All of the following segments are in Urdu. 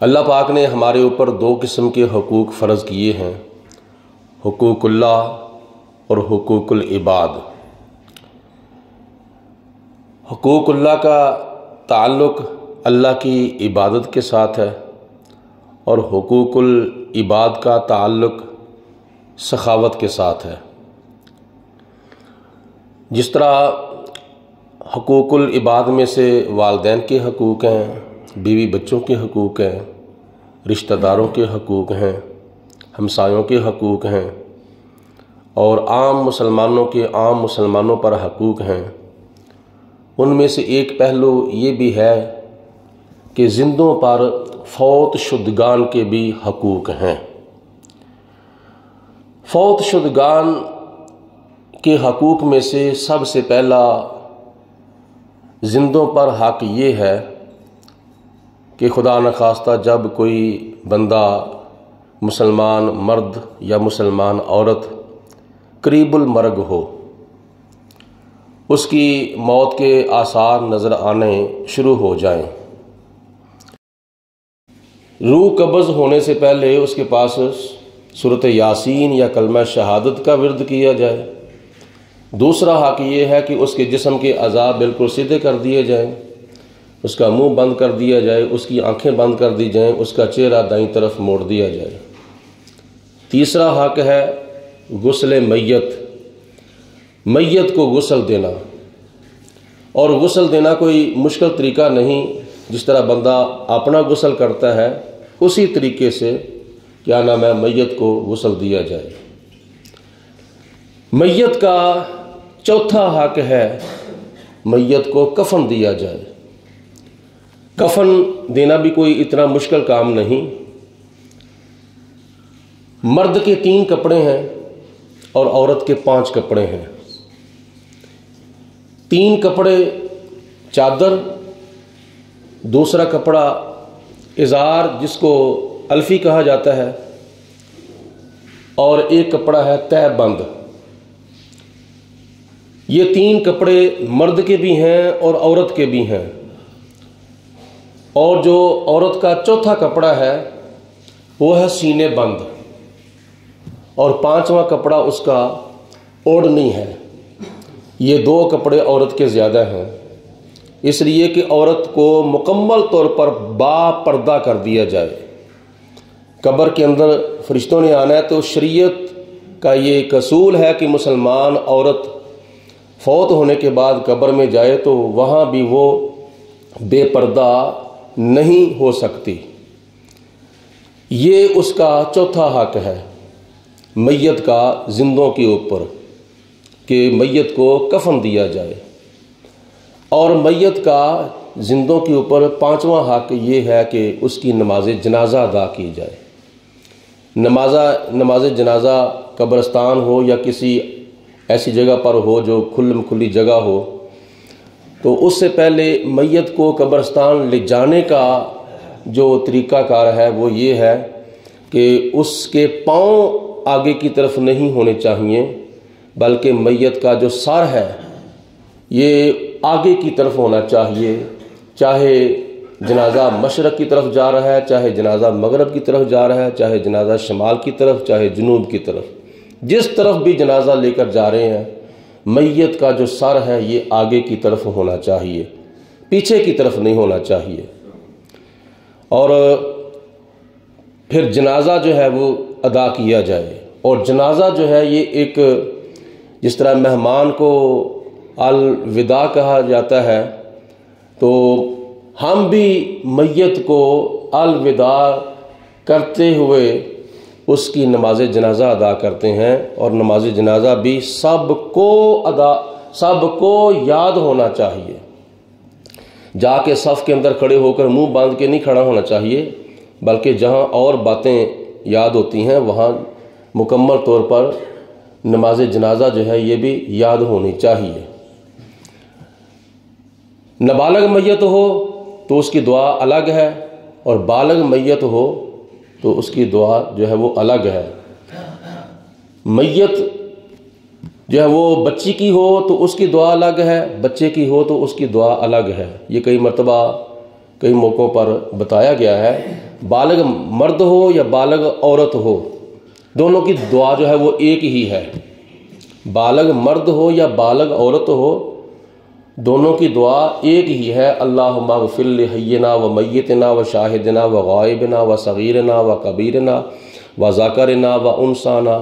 اللہ پاک نے ہمارے اوپر دو قسم کے حقوق فرض کیے ہیں، حقوق اللہ اور حقوق العباد۔ حقوق اللہ کا تعلق اللہ کی عبادت کے ساتھ ہے اور حقوق العباد کا تعلق سخاوت کے ساتھ ہے۔ جس طرح حقوق العباد میں سے والدین کے حقوق ہیں، بیوی بچوں کے حقوق ہیں، رشتہ داروں کے حقوق ہیں، ہمسایوں کے حقوق ہیں اور عام مسلمانوں پر حقوق ہیں، ان میں سے ایک پہلو یہ بھی ہے کہ زندوں پر فوت شدگان کے بھی حقوق ہیں۔ فوت شدگان کے حقوق میں سے سب سے پہلا زندوں پر حق یہ ہے کہ خدا نخواستہ جب کوئی بندہ مسلمان مرد یا مسلمان عورت قریب المرگ ہو، اس کی موت کے آثار نظر آنے شروع ہو جائیں، روح قبض ہونے سے پہلے اس کے پاس سورۃ یاسین یا کلمہ شہادت کا ورد کیا جائے۔ دوسرا حق یہ ہے کہ اس کے جسم کے اعضاء بالکل سیدھے کر دیے جائیں، اس کا منہ بند کر دیا جائے، اس کی آنکھیں بند کر دی جائیں، اس کا چہرہ دائیں طرف موڑ دیا جائے۔ تیسرا حق ہے غسل میت کو غسل دینا، اور غسل دینا کوئی مشکل طریقہ نہیں، جس طرح بندہ اپنا غسل کرتا ہے اسی طریقے سے کیا نام ہے میت کو غسل دیا جائے۔ میت کا چوتھا حق ہے میت کو کفن دیا جائے۔ کفن دینا بھی کوئی اتنا مشکل کام نہیں۔ مرد کے 3 کپڑے ہیں اور عورت کے 5 کپڑے ہیں۔ 3 کپڑے چادر، دوسرا کپڑا ازار جس کو الفی کہا جاتا ہے، اور ایک کپڑا ہے تہ بند۔ یہ 3 کپڑے مرد کے بھی ہیں اور عورت کے بھی ہیں، اور جو عورت کا چوتھا کپڑا ہے وہ ہے سینے بند، اور 5واں کپڑا اس کا اوڑھنی ہے۔ یہ 2 کپڑے عورت کے زیادہ ہیں، اس لیے کہ عورت کو مکمل طور پر با پردہ کر دیا جائے۔ قبر کے اندر فرشتوں نے آنا ہے تو شریعت کا یہ ایک اصول ہے کہ مسلمان عورت فوت ہونے کے بعد قبر میں جائے تو وہاں بھی وہ بے پردہ نہیں ہو سکتی۔ یہ اس کا چوتھا حق ہے میت کا زندوں کے اوپر، کہ میت کو کفن دیا جائے۔ اور میت کا زندوں کے اوپر 5واں حق یہ ہے کہ اس کی نماز جنازہ ادا کی جائے۔ نماز جنازہ قبرستان ہو یا کسی ایسی جگہ پر ہو جو کھلی جگہ ہو، تو اس سے پہلے میت کو قبرستان لے جانے کا جو طریقہ کار ہے وہ یہ ہے کہ اس کے پاؤں آگے کی طرف نہیں ہونے چاہیے، بلکہ میت کا جو سر ہے یہ آگے کی طرف ہونا چاہیے، چاہے جنازہ مشرق کی طرف جا رہا ہے، چاہے جنازہ مغرب کی طرف جا رہا ہے، چاہے جنازہ شمال کی طرف، چاہے جنوب کی طرف، جس طرف بھی جنازہ لے کر جا رہے ہیں میت کا جو سر ہے یہ آگے کی طرف ہونا چاہیے، پیچھے کی طرف نہیں ہونا چاہیے۔ اور پھر جنازہ جو ہے وہ ادا کیا جائے، اور جنازہ جو ہے یہ ایک جس طرح مہمان کو الوداع کہا جاتا ہے، تو ہم بھی میت کو الوداع کرتے ہوئے اس کی نماز جنازہ ادا کرتے ہیں، اور نماز جنازہ بھی سب کو یاد ہونا چاہیے۔ جا کے صف کے اندر کھڑے ہو کر منہ باندھ کے نہیں کھڑا ہونا چاہیے، بلکہ جہاں اور باتیں یاد ہوتی ہیں وہاں مکمل طور پر نماز جنازہ جو ہے یہ بھی یاد ہونی چاہیے۔ نابالغ میت ہو تو اس کی دعا الگ ہے، اور بالغ میت ہو تو اس کی دعا جو ہے وہ الگ ہے۔ میت جو ہے وہ بچی کی ہو تو اس کی دعا الگ ہے، بچے کی ہو تو اس کی دعا الگ ہے۔ یہ کئی مرتبہ کئی موقعوں پر بتایا گیا ہے بالغ مرد ہو یا بالغ عورت ہو، دونوں کی دعا جو ہے وہ ایک ہی ہے۔ بالغ مرد ہو یا بالغ عورت ہو، دونوں کی دعا ایک ہی ہے، اللہم اغفر لحینا و میتنا و شاہدنا و غائبنا و صغیرنا و کبیرنا و ذکرنا و انسانا،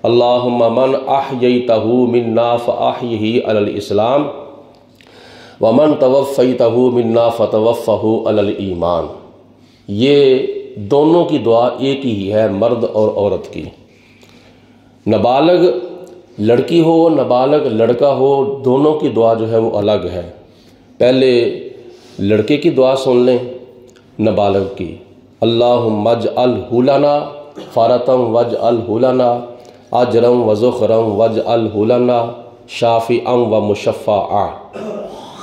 اللہم من احییتہ منا فاحیہ علی الاسلام ومن توفیتہ منا فتوفہ علی الایمان۔ یہ دونوں کی دعا ایک ہی ہے، مرد اور عورت کی۔ نابالغ لڑکی ہو نابالغ لڑکا ہو، دونوں کی دعا جو ہے وہ الگ ہے۔ پہلے لڑکے کی دعا سن لیں نابالغ کی، اللہم اجعلہ لنا فرۃ واجعلہ لنا اجرا وذخرا واجعلہ لنا شافعا ومشفعا۔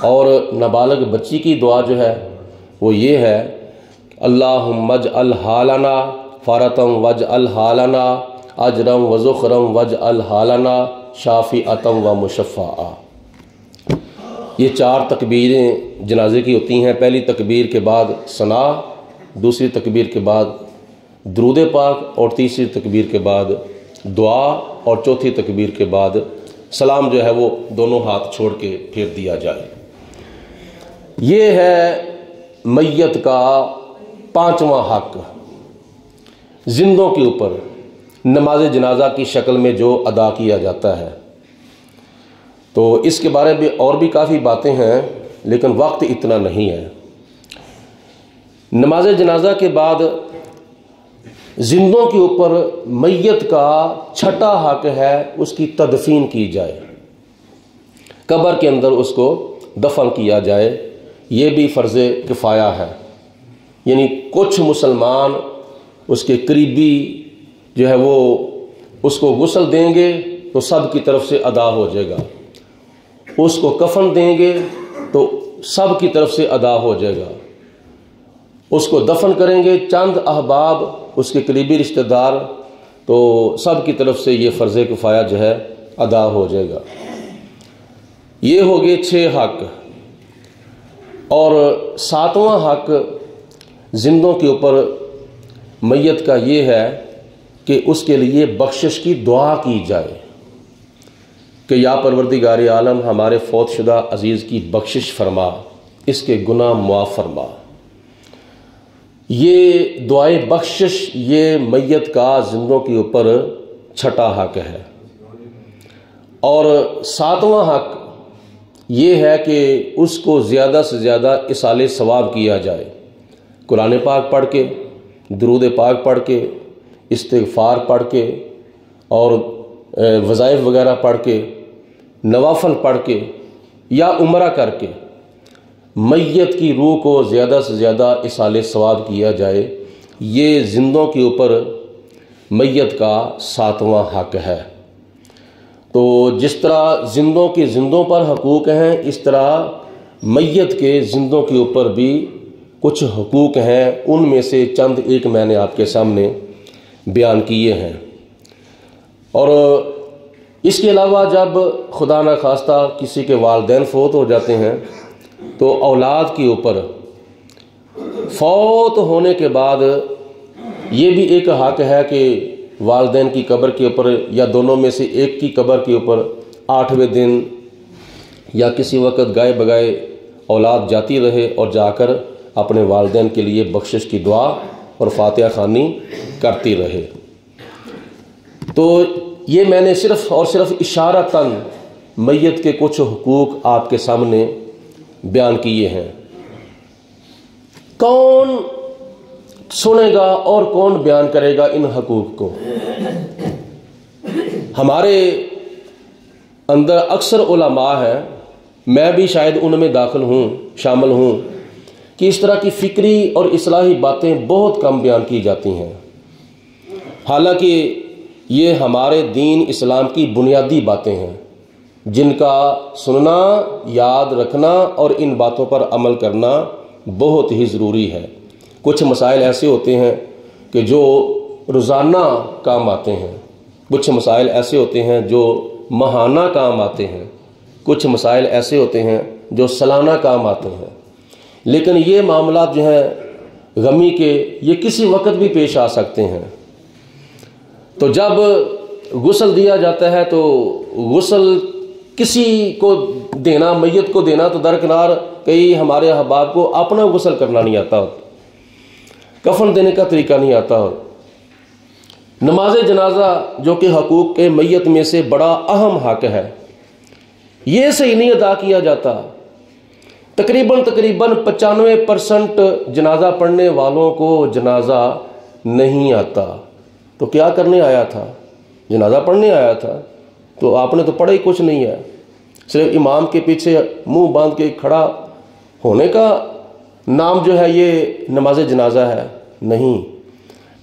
اور نابالغ بچی کی دعا جو ہے وہ یہ ہے، اللہم اجعلہ لنا فرۃ واجعلہ لنا اجرا وذخرا واجعلہ لنا شافعا ومشفعا۔ یہ 4 تکبیریں جنازے کی ہوتی ہیں۔ پہلی تکبیر کے بعد ثنا، دوسری تکبیر کے بعد درود پاک، اور تیسری تکبیر کے بعد دعا، اور چوتھی تکبیر کے بعد سلام جو ہے وہ دونوں ہاتھ چھوڑ کے پھیر دیا جائے۔ یہ ہے میت کا 5واں حق زندوں کے اوپر نماز جنازہ کی شکل میں جو ادا کیا جاتا ہے۔ تو اس کے بارے میں اور بھی کافی باتیں ہیں، لیکن وقت اتنا نہیں ہے۔ نماز جنازہ کے بعد زندوں کے اوپر میت کا 6واں حق ہے، اس کی تدفین کی جائے، قبر کے اندر اس کو دفن کیا جائے۔ یہ بھی فرض کفایہ ہے، یعنی کچھ مسلمان اس کے قریبی جو ہے وہ اس کو غسل دیں گے تو سب کی طرف سے ادا ہو جائے گا، اس کو کفن دیں گے تو سب کی طرف سے ادا ہو جائے گا، اس کو دفن کریں گے چند احباب اس کے قریبی رشتہ دار تو سب کی طرف سے یہ فرض کفایہ جو ہے ادا ہو جائے گا۔ یہ ہو گئے 6 حق۔ اور 7واں حق زندوں کے اوپر میت کا یہ ہے کہ اس کے لیے بخشش کی دعا کی جائے کہ یا پروردگار عالم ہمارے فوت شدہ عزیز کی بخشش فرما، اس کے گناہ معاف فرما۔ یہ دعائے بخشش یہ میت کا زندوں کے اوپر 6واں حق ہے۔ اور 7واں حق یہ ہے کہ اس کو زیادہ سے زیادہ اصال ثواب کیا جائے، قرآن پاک پڑھ کے، درود پاک پڑھ کے، استغفار پڑھ کے، اور وظائف وغیرہ پڑھ کے، نوافل پڑھ کے یا عمرہ کر کے میت کی روح کو زیادہ سے زیادہ اصال ثواب کیا جائے۔ یہ زندوں کے اوپر میت کا 7واں حق ہے۔ تو جس طرح زندوں کے زندوں پر حقوق ہیں، اس طرح میت کے زندوں کے اوپر بھی کچھ حقوق ہیں۔ ان میں سے چند ایک میں نے آپ کے سامنے بیان کیے ہیں۔ اور اس کے علاوہ جب خدا نخواستہ کسی کے والدین فوت ہو جاتے ہیں تو اولاد کے اوپر فوت ہونے کے بعد یہ بھی ایک حق ہے کہ والدین کی قبر کے اوپر یا دونوں میں سے ایک کی قبر کے اوپر 8ویں دن یا کسی وقت گائے بگائے اولاد جاتی رہے اور جا کر اپنے والدین کے لیے بخشش کی دعا اور فاتحہ خوانی کرتی رہے۔ تو یہ میں نے صرف اور صرف اشارتاً میت کے کچھ حقوق آپ کے سامنے بیان کیے ہیں۔ کون سنے گا اور کون بیان کرے گا ان حقوق کو؟ ہمارے اندر اکثر علماء ہیں، میں بھی شاید ان میں داخل ہوں، شامل ہوں، کہ اس طرح کی فکری اور اصلاحی باتیں بہت کم بیان کی جاتی ہیں، حالانکہ یہ ہمارے دین اسلام کی بنیادی باتیں ہیں جن کا سننا، یاد رکھنا اور ان باتوں پر عمل کرنا بہت ہی ضروری ہے۔ کچھ مسائل ایسے ہوتے ہیں کہ جو روزانہ کام آتے ہیں، کچھ مسائل ایسے ہوتے ہیں جو ماہانہ کام آتے ہیں، کچھ مسائل ایسے ہوتے ہیں جو سالانہ کام آتے ہیں، لیکن یہ معاملات جو ہیں غمی کے یہ کسی وقت بھی پیش آ سکتے ہیں۔ تو جب غسل دیا جاتا ہے تو غسل کسی کو دینا، میت کو دینا تو درکنار کئی ہمارے احباب کو اپنا غسل کرنا نہیں آتا، کفن دینے کا طریقہ نہیں آتا۔ نماز جنازہ جو کہ حقوق کے میت میں سے بڑا اہم حق ہے، یہ صحیح نہیں ادا کیا جاتا۔ تقریباً 95% جنازہ پڑھنے والوں کو جنازہ نہیں آتا۔ تو کیا کرنے آیا تھا؟ جنازہ پڑھنے آیا تھا، تو آپ نے تو پڑھا ہی کچھ نہیں ہے، صرف امام کے پیچھے منہ باندھ کے کھڑا ہونے کا نام جو ہے یہ نماز جنازہ ہے؟ نہیں۔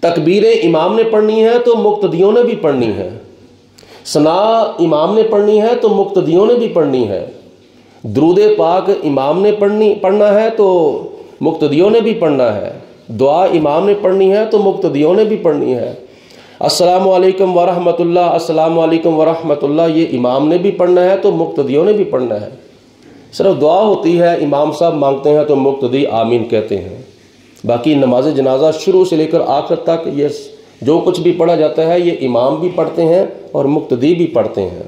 تکبیریں امام نے پڑھنی ہے تو مقتدیوں نے بھی پڑھنی ہے، ثنا امام نے پڑھنی ہے تو مقتدیوں نے بھی پڑھنی ہے، درود پاک امام نے پڑھنا ہے تو مقتدیوں نے بھی پڑھنا ہے، دعا امام نے پڑھنی ہے تو مقتدیوں نے بھی پڑھنی ہے، السلام علیکم ورحمۃ اللہ، السلام علیکم ورحمۃ اللہ یہ امام نے بھی پڑھنا ہے تو مقتدیوں نے بھی پڑھنا ہے۔ صرف دعا ہوتی ہے، امام صاحب مانگتے ہیں تو مقتدی آمین کہتے ہیں۔ باقی نماز جنازہ شروع سے لے کر آخر تک یہ جو کچھ بھی پڑھا جاتا ہے یہ امام بھی پڑھتے ہیں اور مقتدی بھی پڑھتے ہیں۔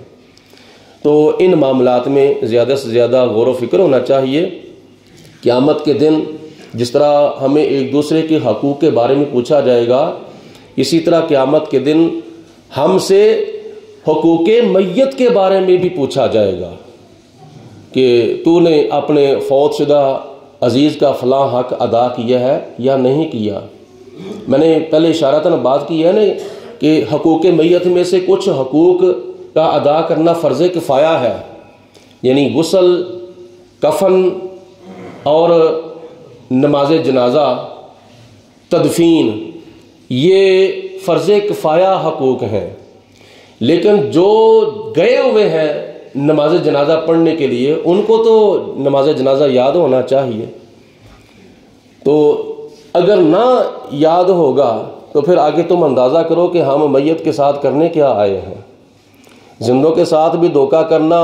تو ان معاملات میں زیادہ سے زیادہ غور و فکر ہونا چاہیے۔ قیامت کے دن جس طرح ہمیں ایک دوسرے کے حقوق کے بارے میں پوچھا جائے گا، اسی طرح قیامت کے دن ہم سے حقوق میت کے بارے میں بھی پوچھا جائے گا کہ تو نے اپنے فوت شدہ عزیز کا فلاں حق ادا کیا ہے یا نہیں کیا۔ میں نے پہلے اشارتاً بات کی ہے نا کہ حقوق میت میں سے کچھ حقوق کا ادا کرنا فرض کفایہ ہے، یعنی غسل، کفن اور نماز جنازہ، تدفین، یہ فرض کفایہ حقوق ہیں۔ لیکن جو گئے ہوئے ہیں نماز جنازہ پڑھنے کے لیے ان کو تو نماز جنازہ یاد ہونا چاہیے۔ تو اگر نہ یاد ہوگا تو پھر آگے تم اندازہ کرو کہ ہم میت کے ساتھ کرنے کیا آئے ہیں۔ زندوں کے ساتھ بھی دھوکہ کرنا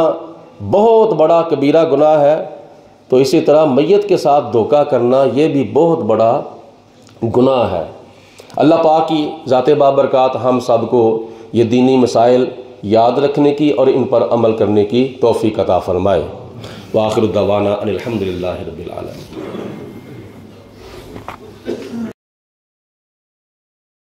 بہت بڑا کبیرہ گناہ ہے، تو اسی طرح میت کے ساتھ دھوکہ کرنا یہ بھی بہت بڑا گناہ ہے۔ اللہ پاک کی ذات بابرکات ہم سب کو یہ دینی مسائل یاد رکھنے کی اور ان پر عمل کرنے کی توفیق عطا فرمائے۔ وآخر دعوانا ان الحمد للہ رب العالمین۔